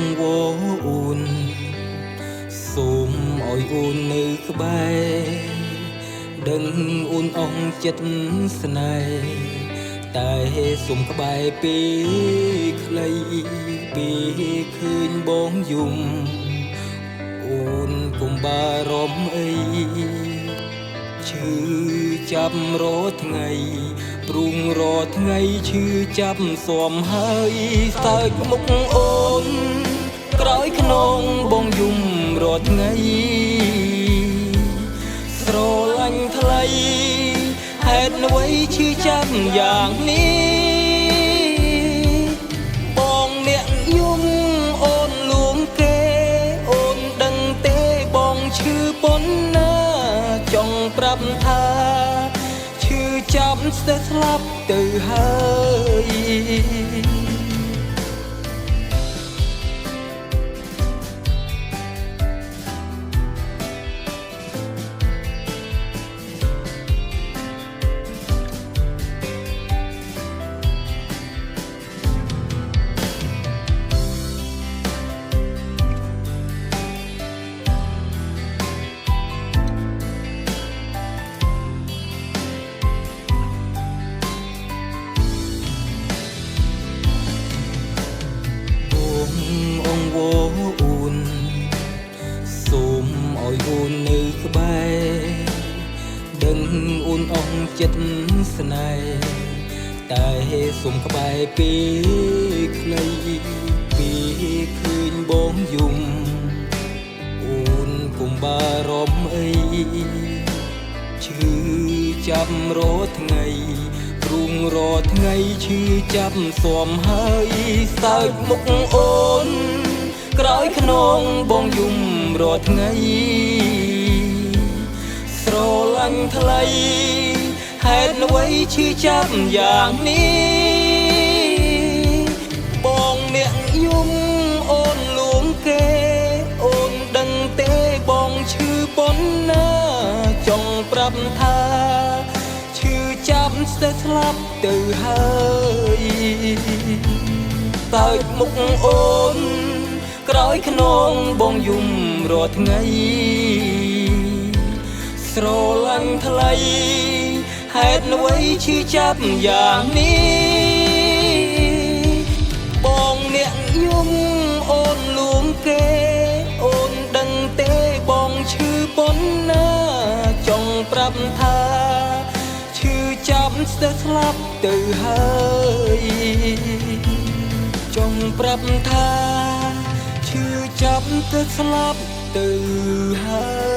ងវអូនសូមឲ្យអូននៅក្បែរដឹងអូនអងចិត្តស្នេហ៍តែសូមក្បែរពេលខ្លីពេលឃើញបងយំអូនកុំបារម្ភអីឈឺចាប់រាល់ថ្ងៃព្រួងរាល់ថ្ងៃឈឺចាប់ស៊ាំហើយសើចមុខអូនក្រោយខ្នងបងយំរាល់ថ្ងៃស្រឡាញ់ថ្លៃហេតុអ្វីឈឺចាប់យ៉ាងនេះបងអ្នកយំអូនលួងគេអូនដឹងទេបងឈឺប៉ុណ្ណាចង់ប្រាប់ថាឈឺចាប់ស្ទើរស្លាប់ទៅហើយអងវអូនសូមឲ្យអូននៅក្បែរដឹងអូនអងចិត្តស្នេហ៍តែសូមក្បែរពេលខ្លីពេលឃើញបងយំអូនកុំបារម្ភអីឈឺចាប់រាល់ថ្ងៃព្រួងរាល់ថ្ងៃឈឺចាប់ស៊ាំហើយសើចមុខអូនក្រោយខ្នងបងយំរាល់ថ្ងៃស្រឡាញ់ថ្លៃហេតុអ្វីឈឺចាប់យ៉ាងនេះបងអ្នកយំអូនលួងគេអូនដឹងទេបងឈឺប៉ុណ្ណាចង់ប្រាប់ថាឈឺចាប់ស្ទើរស្លាប់ទៅហើយតើចមុខអូនក្រោយខ្នងបងយំរាល់ថ្ងៃស្រឡាញ់ថ្លៃហេតុអ្វីឈឺចាប់យ៉ាងនេះបងអ្នកយំអូនលួងគេអូនដឹងទេបងឈឺប៉ុណ្ណាចង់ប្រាប់ថាឈឺចាប់ស្ទើរស្លាប់ទៅហើយចង់ប្រាប់ថាឈឺចាប់ទៅស្លាប់ទៅហើយ